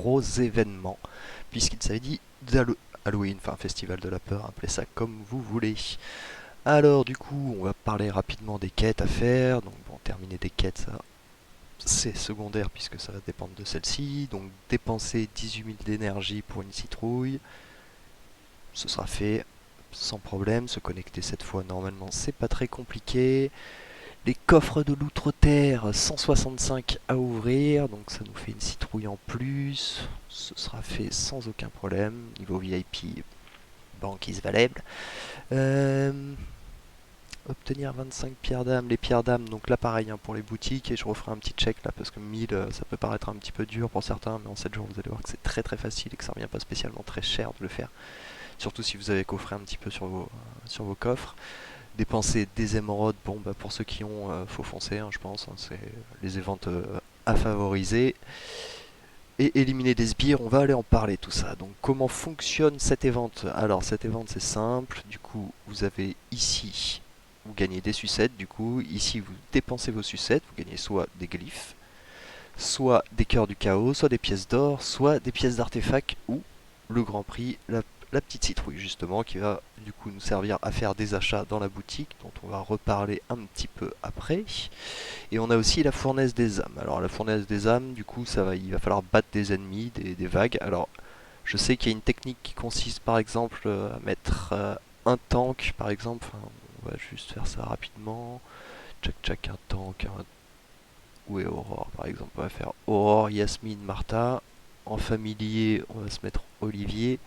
gros événement, puisqu'il s'agit d'Halloween, enfin festival de la peur, appelez ça comme vous voulez. Alors du coup, on va parler rapidement des quêtes à faire. Donc bon, terminer des quêtes, ça c'est secondaire puisque ça va dépendre de celle-ci. Donc dépenser 18 000 d'énergie pour une citrouille, ce sera fait sans problème. Se connecter cette fois, normalement, c'est pas très compliqué. Les coffres de l'outre-terre, 165 à ouvrir, donc ça nous fait une citrouille en plus. Ce sera fait sans aucun problème. Niveau VIP, banquise valable. Obtenir 25 pierres d'âme. Les pierres d'âme, donc là pareil hein, pour les boutiques, et je referai un petit check là parce que 1000 ça peut paraître un petit peu dur pour certains, mais en 7 jours vous allez voir que c'est très facile et que ça revient pas spécialement très cher de le faire. Surtout si vous avez coffré un petit peu sur vos coffres. Dépenser des émeraudes, bon bah pour ceux qui ont, faut foncer hein, je pense, hein, c'est les éventes à favoriser. Et éliminer des sbires, on va aller en parler tout ça. Donc comment fonctionne cette évente? Alors cette évente c'est simple, du coup vous avez ici, vous gagnez des sucettes, du coup ici vous dépensez vos sucettes, vous gagnez soit des glyphes, soit des cœurs du chaos, soit des pièces d'or, soit des pièces d'artefacts, ou le grand prix, la petite citrouille justement, qui va du coup nous servir à faire des achats dans la boutique, dont on va reparler un petit peu après. Et on a aussi la fournaise des âmes. Alors la fournaise des âmes, du coup, il va falloir battre des ennemis, des vagues. Alors je sais qu'il y a une technique qui consiste par exemple à mettre un tank, par exemple. Enfin, on va juste faire ça rapidement. Tchac un tank, où est Aurore par exemple. On va faire Aurore, Yasmine, Martha. En familier, on va se mettre Olivier.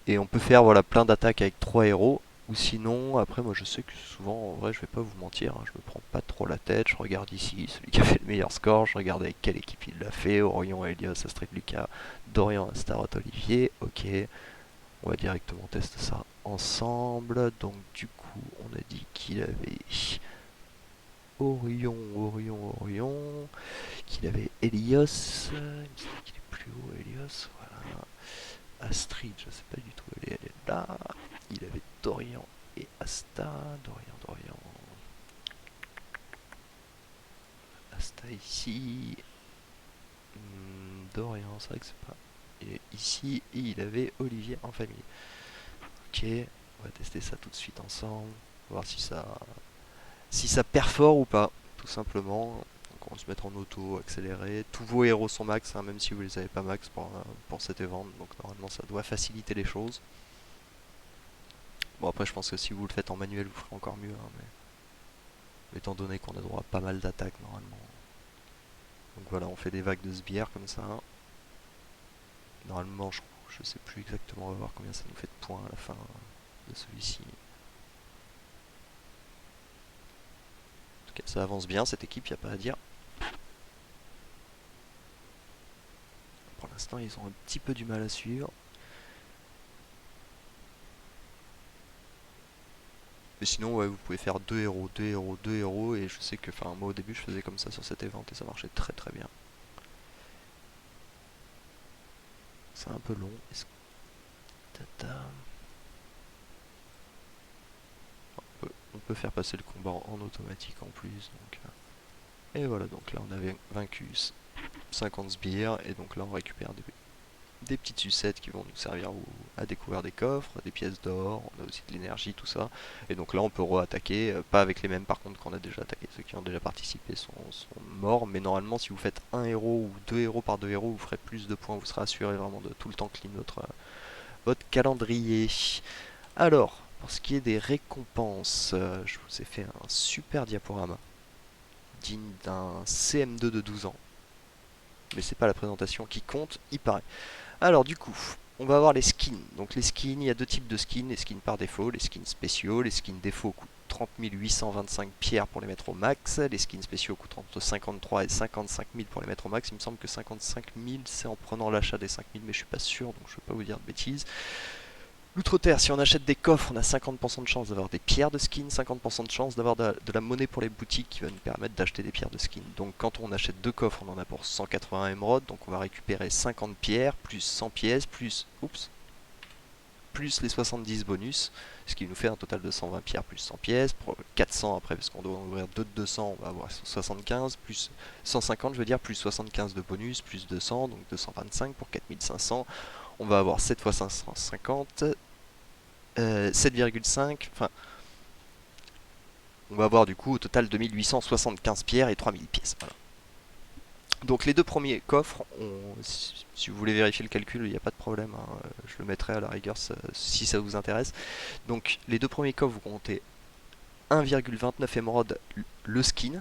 Et on peut faire voilà, plein d'attaques avec 3 héros. Ou sinon, après, moi je sais que souvent, en vrai, je vais pas vous mentir, hein, je me prends pas trop la tête. Je regarde ici celui qui a fait le meilleur score. Je regarde avec quelle équipe il l'a fait. Orion, Elios, Astrid, Lucas, Dorian, Astaroth, Olivier. Ok, on va directement tester ça ensemble. Donc, du coup, on a dit qu'il avait Orion, qu'il avait Elios. Il me semble qu'il est plus haut, Elios. Voilà. Astrid, je sais pas du tout, elle est là. Il avait Dorian et Asta. Dorian. Asta ici. Dorian, c'est vrai que c'est pas. Et ici, et il avait Olivier en famille. Ok, on va tester ça tout de suite ensemble. Voir si ça perfore ou pas, tout simplement. Donc on va se mettre en auto, accéléré. Tous vos héros sont max, hein, même si vous les avez pas max pour cet event. Donc normalement ça doit faciliter les choses. Bon après je pense que si vous le faites en manuel vous ferez encore mieux, hein, mais étant donné qu'on a droit à pas mal d'attaques normalement. Donc voilà, on fait des vagues de sbires comme ça. Normalement je sais plus exactement, on va voir combien ça nous fait de points à la fin de celui-ci. En tout cas ça avance bien cette équipe, y a pas à dire. Pour l'instant ils ont un petit peu du mal à suivre. Mais sinon, ouais, vous pouvez faire 2 héros, et je sais que, enfin, moi au début je faisais comme ça sur cet event et ça marchait très bien. C'est un peu long. Tata. On peut faire passer le combat en automatique en plus. Donc, et voilà, donc là on avait vaincu 50 sbires, et donc là on récupère des petites sucettes qui vont nous servir à découvrir des coffres, des pièces d'or, on a aussi de l'énergie, tout ça. Et donc là on peut re-attaquer, pas avec les mêmes par contre qu'on a déjà attaqué. Ceux qui ont déjà participé sont morts, mais normalement si vous faites un héros ou 2 héros par 2 héros, vous ferez plus de points, vous serez assuré vraiment de tout le temps clean votre calendrier. Alors, pour ce qui est des récompenses, je vous ai fait un super diaporama digne d'un CM2 de 12 ans. Mais c'est pas la présentation qui compte, il paraît. Alors du coup, on va avoir les skins. Donc les skins, il y a deux types de skins. Les skins par défaut, les skins spéciaux. Les skins défaut coûtent 30 825 pierres pour les mettre au max. Les skins spéciaux coûtent entre 53 et 55 000 pour les mettre au max. Il me semble que 55 000 c'est en prenant l'achat des 5 000, mais je suis pas sûr, donc je ne vais pas vous dire de bêtises. L'outre-terre, si on achète des coffres, on a 50% de chance d'avoir des pierres de skin, 50% de chance d'avoir de la monnaie pour les boutiques qui va nous permettre d'acheter des pierres de skin. Donc quand on achète 2 coffres, on en a pour 180 émeraudes, donc on va récupérer 50 pierres, plus 100 pièces, plus... Oups. plus les 70 bonus, ce qui nous fait un total de 120 pierres plus 100 pièces, pour 400 après, parce qu'on doit en ouvrir 2 de 200, on va avoir 75, plus 150 je veux dire, plus 75 de bonus, plus 200, donc 225 pour 4500, on va avoir 7 fois 550, 7,5, enfin, on va avoir du coup au total 2875 pierres et 3000 pièces, voilà. Donc les deux premiers coffres, si vous voulez vérifier le calcul, il n'y a pas de problème, hein, je le mettrai à la rigueur si ça vous intéresse. Donc les deux premiers coffres, vous comptez 1,29 émeraude le skin.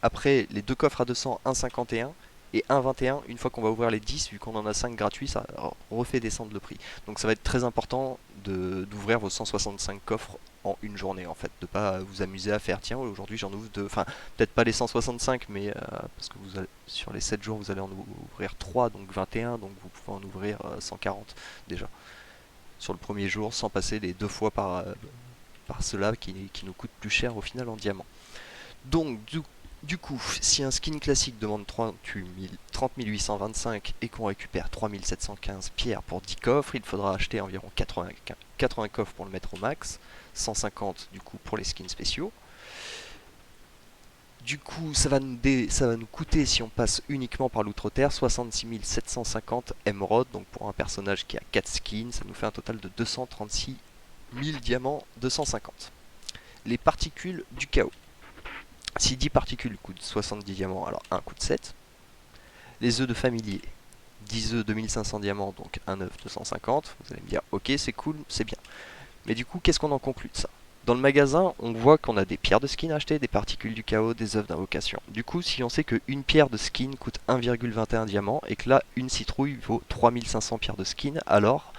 Après les deux coffres à 200, 1,51 et 1,21, une fois qu'on va ouvrir les 10, vu qu'on en a 5 gratuits, ça refait descendre le prix. Donc ça va être très important d'ouvrir vos 165 coffres en une journée en fait, de pas vous amuser à faire tiens aujourd'hui j'en ouvre deux, enfin peut-être pas les 165 mais parce que vous allez, sur les 7 jours vous allez en ouvrir 3 donc 21 donc vous pouvez en ouvrir 140 déjà sur le premier jour sans passer les deux fois par cela qui nous coûte plus cher au final en diamant. Donc du coup, si un skin classique demande 30 825 et qu'on récupère 3715 pierres pour 10 coffres, il faudra acheter environ 80 coffres pour le mettre au max, 150 du coup pour les skins spéciaux. Du coup, ça va nous coûter, si on passe uniquement par l'outre-terre, 66 750 émeraudes, donc pour un personnage qui a 4 skins, ça nous fait un total de 236 000 diamants 250. Les particules du chaos. Si 10 particules coûtent 70 diamants, alors 1 coûte 7. Les œufs de familier, 10 œufs 2500 diamants, donc un œuf 250. Vous allez me dire, ok c'est cool, c'est bien. Mais du coup, qu'est-ce qu'on en conclut de ça? Dans le magasin, on voit qu'on a des pierres de skin à acheter, des particules du chaos, des œufs d'invocation. Du coup, si on sait qu'une pierre de skin coûte 1,21 diamant et que là, une citrouille vaut 3500 pierres de skin, alors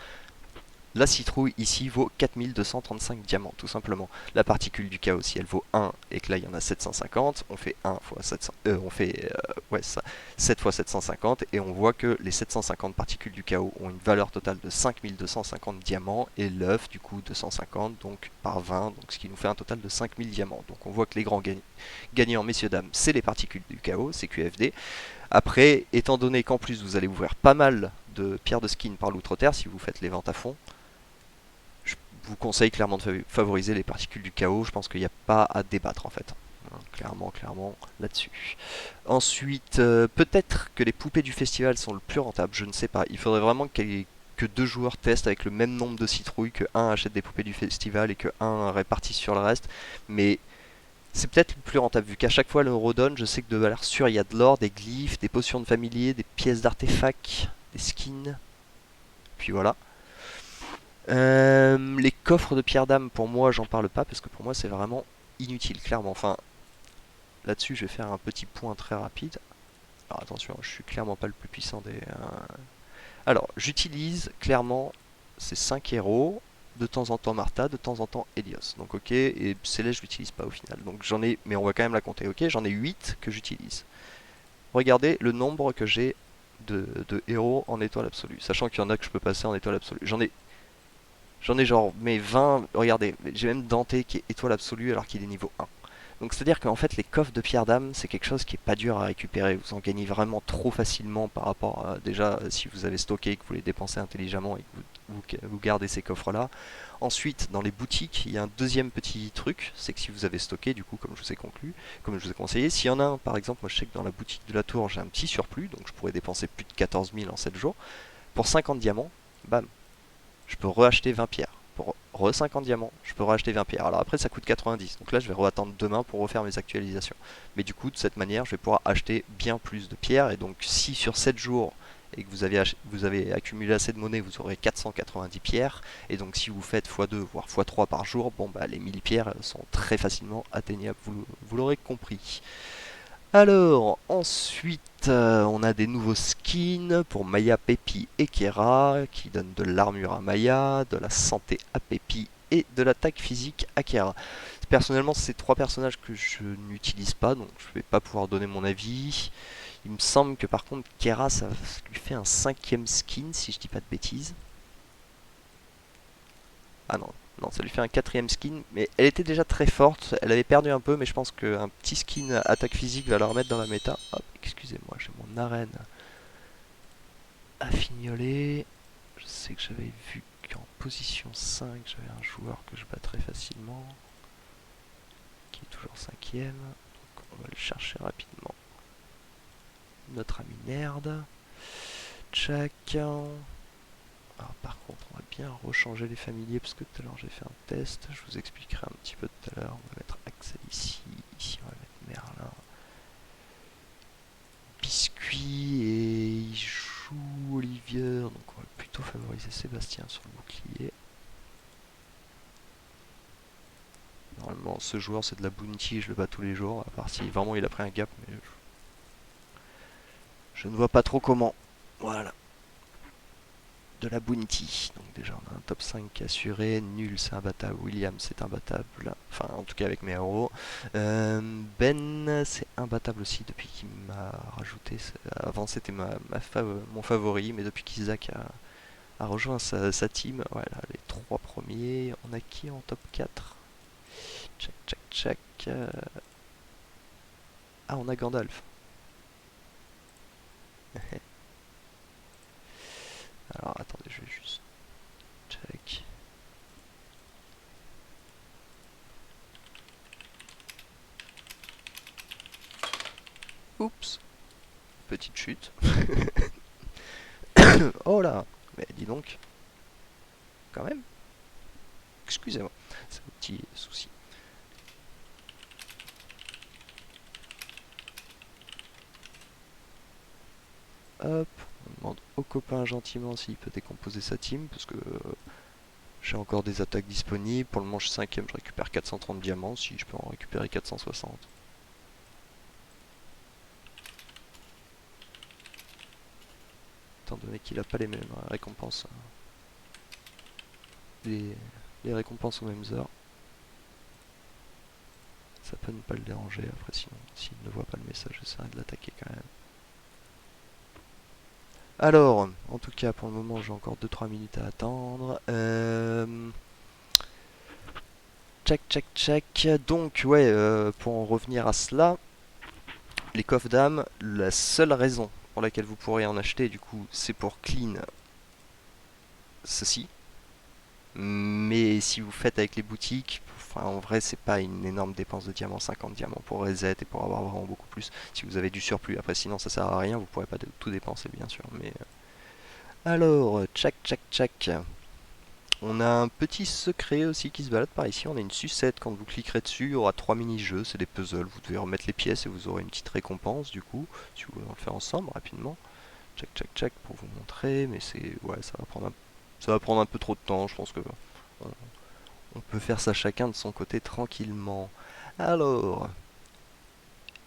la citrouille ici vaut 4235 diamants, tout simplement. La particule du chaos, si elle vaut 1 et que là il y en a 750, on fait 1 fois 700, on fait ouais, ça, 7 fois 750 et on voit que les 750 particules du chaos ont une valeur totale de 5250 diamants et l'œuf du coup 250 donc par 20, donc ce qui nous fait un total de 5000 diamants. Donc on voit que les grands gagnants, messieurs dames, c'est les particules du chaos, c'est QFD. Après, étant donné qu'en plus vous allez ouvrir pas mal de pierres de skin par l'outre-terre si vous faites les ventes à fond, je vous conseille clairement de favoriser les particules du chaos. Je pense qu'il n'y a pas à débattre en fait. Clairement là-dessus. Ensuite, peut-être que les poupées du festival sont le plus rentable, je ne sais pas. Il faudrait vraiment que deux joueurs testent avec le même nombre de citrouilles, que un achète des poupées du festival et que un répartisse sur le reste. Mais c'est peut-être le plus rentable vu qu'à chaque fois le redonne, je sais que de valeur sûre il y a de l'or, des glyphes, des potions de familier, des pièces d'artefacts, des skins. Puis voilà. Les coffres de pierre d'âme, pour moi, j'en parle pas parce que pour moi, c'est vraiment inutile, clairement. Enfin, là-dessus, je vais faire un petit point très rapide. Alors attention, je suis clairement pas le plus puissant des. Alors, j'utilise clairement ces 5 héros. De temps en temps Martha, de temps en temps Helios. Donc ok, et Céleste je l'utilise pas au final. Donc j'en ai, mais on va quand même la compter, ok. J'en ai 8 que j'utilise. Regardez le nombre que j'ai de héros en étoile absolue. Sachant qu'il y en a que je peux passer en étoile absolue. J'en ai genre mes 20, regardez, j'ai même Dante qui est étoile absolue alors qu'il est niveau 1. Donc c'est à dire qu'en fait les coffres de pierre d'âme c'est quelque chose qui est pas dur à récupérer, vous en gagnez vraiment trop facilement par rapport à déjà si vous avez stocké et que vous les dépensez intelligemment et que vous gardez ces coffres là. Ensuite dans les boutiques il y a un deuxième petit truc, c'est que si vous avez stocké du coup comme je vous ai conclu, comme je vous ai conseillé, s'il y en a un par exemple, moi je sais que dans la boutique de la tour j'ai un petit surplus donc je pourrais dépenser plus de 14 000 en 7 jours, pour 50 diamants, bam, je peux reacheter 20 pierres. Pour re 50 diamants, je peux reacheter 20 pierres. Alors après, ça coûte 90. Donc là, je vais re-attendre demain pour refaire mes actualisations. Mais du coup, de cette manière, je vais pouvoir acheter bien plus de pierres. Et donc, si sur 7 jours et que vous avez accumulé assez de monnaie, vous aurez 490 pierres. Et donc, si vous faites x2, voire x3 par jour, bon, bah, les 1000 pierres sont très facilement atteignables. Vous l'aurez compris. Alors, ensuite, on a des nouveaux skins pour Maya, Pepi et Kera qui donnent de l'armure à Maya, de la santé à Pepi et de l'attaque physique à Kera. Personnellement, c'est trois personnages que je n'utilise pas, donc je vais pas pouvoir donner mon avis. Il me semble que par contre, Kera, ça lui fait un cinquième skin, si je dis pas de bêtises. Ah non, non, ça lui fait un quatrième skin, mais elle était déjà très forte, elle avait perdu un peu, mais je pense qu'un petit skin attaque physique va la remettre dans la méta. Hop, excusez-moi, j'ai mon arène à fignoler. Je sais que j'avais vu qu'en position 5, j'avais un joueur que je battrais facilement, qui est toujours 5ème. Donc on va le chercher rapidement. Notre ami Nerd. Check. Alors par contre, on va bien rechanger les familiers parce que tout à l'heure j'ai fait un test. Je vous expliquerai un petit peu tout à l'heure. On va mettre Axel ici. Ici on va mettre Merlin. Biscuit et il joue Olivier. Donc on va plutôt favoriser Sébastien sur le bouclier. Normalement ce joueur c'est de la bounty, je le bats tous les jours. À part si vraiment il a pris un gap. Mais je ne vois pas trop comment. Voilà. De la bounty. Donc déjà on a un top 5 assuré, nul c'est imbattable, William c'est imbattable, enfin en tout cas avec mes héros. Ben c'est imbattable aussi depuis qu'il m'a rajouté, avant c'était mon favori, mais depuis qu'Isaac a rejoint sa team, voilà les 3 premiers, on a qui en top 4? Check, check, check. Ah on a Gandalf. Alors attendez, je vais juste check. Oups, petite chute. Oh là, mais dis donc, quand même. Excusez-moi, c'est un petit souci. Hop, on demande au copain gentiment s'il peut décomposer sa team, parce que j'ai encore des attaques disponibles. Pour le manche 5ème, je récupère 430 diamants, si je peux en récupérer 460. Étant donné qu'il n'a pas les mêmes récompenses. Les récompenses aux mêmes heures. Ça peut ne pas le déranger, après sinon, s'il ne voit pas le message, j'essaierai de l'attaquer quand même. Alors, en tout cas, pour le moment, j'ai encore 2-3 minutes à attendre. Check, check, check. Donc, ouais, pour en revenir à cela, les coffres d'âme, la seule raison pour laquelle vous pourrez en acheter, du coup, c'est pour clean ceci. Mais si vous faites avec les boutiques, enfin, en vrai, c'est pas une énorme dépense de diamants, 50 diamants pour reset et pour avoir vraiment beaucoup plus. Si vous avez du surplus, après, sinon, ça sert à rien, vous pourrez pas tout dépenser, bien sûr. Mais alors, check, check, check. On a un petit secret aussi qui se balade par ici. On a une sucette. Quand vous cliquerez dessus, il y aura 3 mini-jeux. C'est des puzzles. Vous devez remettre les pièces et vous aurez une petite récompense du coup. Si vous voulez on le faire ensemble rapidement. Check, check, check pour vous montrer. Mais c'est. Ouais, ça va prendre un peu trop de temps. Je pense que on peut faire ça chacun de son côté tranquillement. Alors.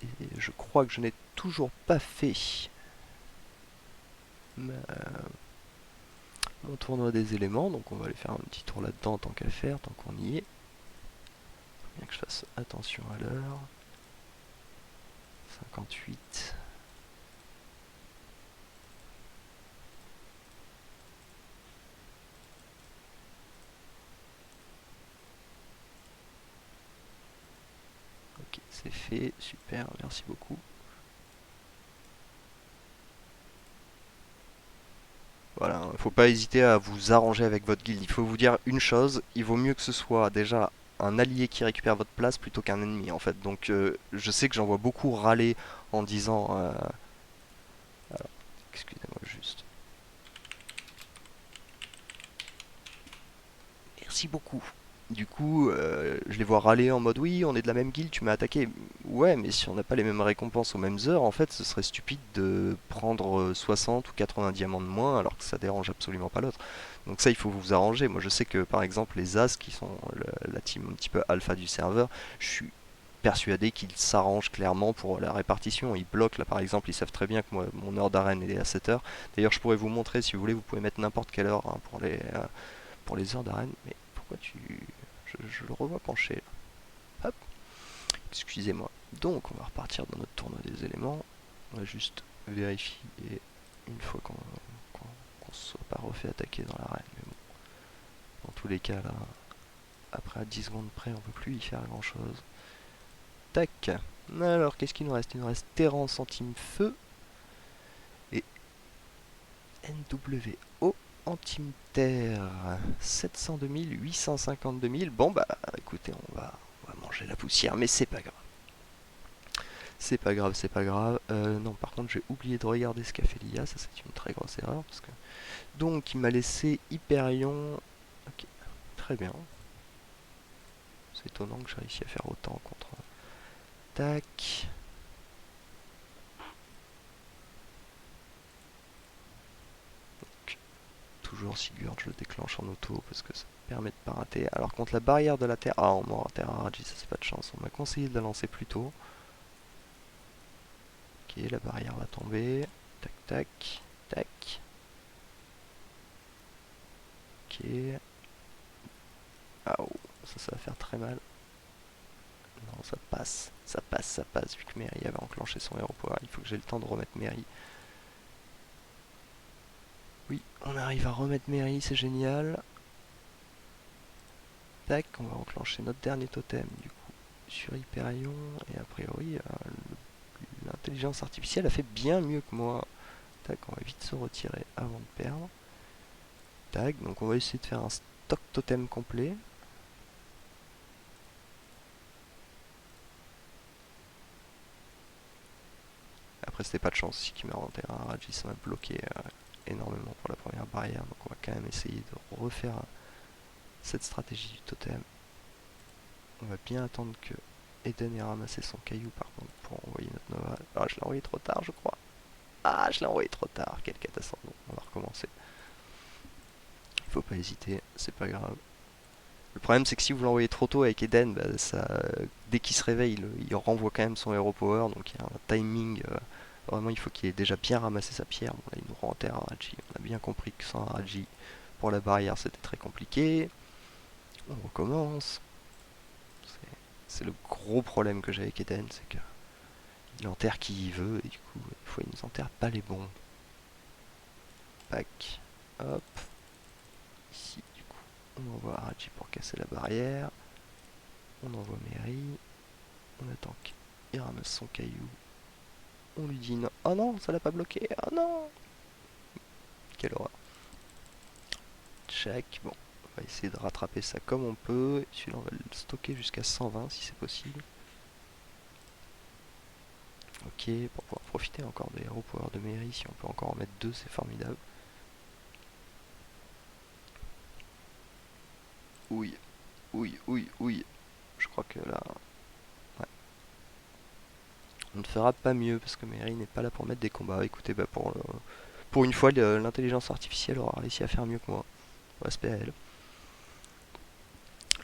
Et je crois que je n'ai toujours pas fait mon tournoi des éléments. Donc on va aller faire un petit tour là-dedans tant qu'à faire, tant qu'on y est. Bien que je fasse attention à l'heure. 58. Ok, c'est fait, super, merci beaucoup. Voilà, il ne faut pas hésiter à vous arranger avec votre guilde. Il faut vous dire une chose, il vaut mieux que ce soit déjà un allié qui récupère votre place plutôt qu'un ennemi en fait. Donc je sais que j'en vois beaucoup râler en disant... alors, excusez-moi juste. Merci beaucoup. Du coup, je les vois râler en mode oui, on est de la même guilde, tu m'as attaqué. Ouais, mais si on n'a pas les mêmes récompenses aux mêmes heures, en fait, ce serait stupide de prendre 60 ou 80 diamants de moins alors que ça dérange absolument pas l'autre. Donc ça, il faut vous arranger. Moi, je sais que par exemple, les As, qui sont la team un petit peu alpha du serveur, je suis persuadé qu'ils s'arrangent clairement pour la répartition. Ils bloquent, là par exemple, ils savent très bien que moi, mon heure d'arène est à 7 heures. D'ailleurs, je pourrais vous montrer, si vous voulez, vous pouvez mettre n'importe quelle heure hein, pour les heures d'arène. Mais pourquoi tu... Je le revois penché là. Hop, excusez-moi. Donc on va repartir dans notre tournoi des éléments. On va juste vérifier une fois qu'on ne se soit pas refait attaquer dans l'arène. Mais bon, dans tous les cas là, après à 10 secondes près, on peut plus y faire grand chose. Tac. Alors qu'est-ce qu'il nous reste? Il nous reste Terran centime feu et NWO. antimeter 702 000, 852 000. Bon bah écoutez, on va manger la poussière, mais c'est pas grave. C'est pas grave, c'est pas grave. Non, par contre, j'ai oublié de regarder ce qu'a fait l'IA, ça c'est une très grosse erreur. Parce que... Donc, il m'a laissé Hyperion. Ok, très bien. C'est étonnant que j'ai réussi à faire autant contre. Tac. Donc, toujours Sigurd, je le déclenche en auto parce que ça permet de pas rater. Alors, contre la barrière de la Terre. Ah, on m'a raté un Raji, ça c'est pas de chance. On m'a conseillé de la lancer plus tôt. Ok, la barrière va tomber. Tac, tac, tac. Ok. Ah, oh, ça va faire très mal. Non, ça passe, ça passe, ça passe. Vu que Mary avait enclenché son héros power, il faut que j'ai le temps de remettre Mary. Oui, on arrive à remettre Mary, c'est génial. Tac, on va enclencher notre dernier totem du coup sur Hyperion. Et a priori, l'intelligence artificielle a fait bien mieux que moi. Tac, on va vite se retirer avant de perdre. Tac, donc on va essayer de faire un stock totem complet. Après, c'était pas de chance si qui m'a rentré un Raji, ça m'a bloqué énormément pour la première barrière. Donc on va quand même essayer de refaire cette stratégie du totem. On va bien attendre que Eden ait ramassé son caillou par contre pour envoyer notre Nova. Ah, je l'ai envoyé trop tard, je crois. Ah, je l'ai envoyé trop tard. Quelle catastrophe. Bon, on va recommencer. Il faut pas hésiter, c'est pas grave. Le problème, c'est que si vous l'envoyez trop tôt avec Eden, bah, ça, dès qu'il se réveille, il renvoie quand même son héros power. Donc il y a un timing. Vraiment, il faut qu'il ait déjà bien ramassé sa pierre. Bon, là, il nous renterre un Raji. On a bien compris que sans un Raji, pour la barrière, c'était très compliqué. On recommence. C'est le gros problème que j'ai avec Eden, c'est que il enterre qui il veut et du coup, des fois, il nous enterre pas les bons. Pac, hop. Ici, du coup, on envoie Araji pour casser la barrière. On envoie Mary. On attend qu'il ramasse son caillou. On lui dit non. Oh non, ça l'a pas bloqué. Oh non. Quelle horreur. Check. Bon, on va essayer de rattraper ça comme on peut. Celui-là, on va le stocker jusqu'à 120 si c'est possible. Ok, pour pouvoir profiter encore des héros power de Mary, si on peut encore en mettre deux, c'est formidable. Oui, oui, oui, oui. Je crois que là, ouais. On ne fera pas mieux parce que Mary n'est pas là pour mettre des combats. Écoutez, bah pour une fois, l'intelligence artificielle aura réussi à faire mieux que moi. Respect à elle.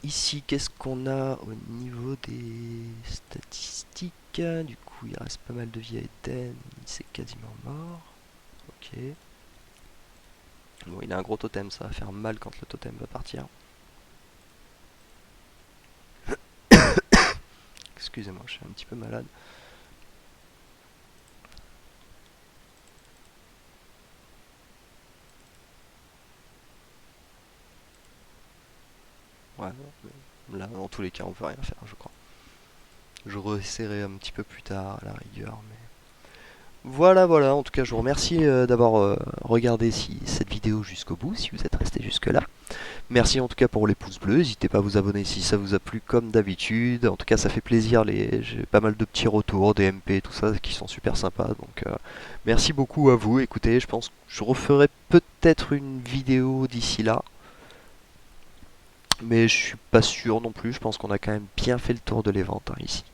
Ici, qu'est-ce qu'on a au niveau des statistiques? Du coup, il reste pas mal de vie à Eden. C'est quasiment mort. Ok. Bon, il a un gros totem, ça va faire mal quand le totem va partir. Excusez-moi, je suis un petit peu malade. Ouais, là, dans tous les cas, on peut rien faire, je crois. Je resserrai un petit peu plus tard, à la rigueur, mais... Voilà, voilà, en tout cas, je vous remercie d'avoir regardé cette vidéo jusqu'au bout, si vous êtes resté jusque-là. Merci en tout cas pour les pouces bleus, n'hésitez pas à vous abonner si ça vous a plu comme d'habitude. En tout cas, ça fait plaisir, j'ai pas mal de petits retours, des MP, tout ça, qui sont super sympas. Donc, merci beaucoup à vous. Écoutez, je pense que je referai peut-être une vidéo d'ici là. Mais je suis pas sûr non plus, je pense qu'on a quand même bien fait le tour de l'event ici.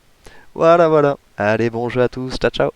Voilà, voilà. Allez, bon jeu à tous, ciao ciao.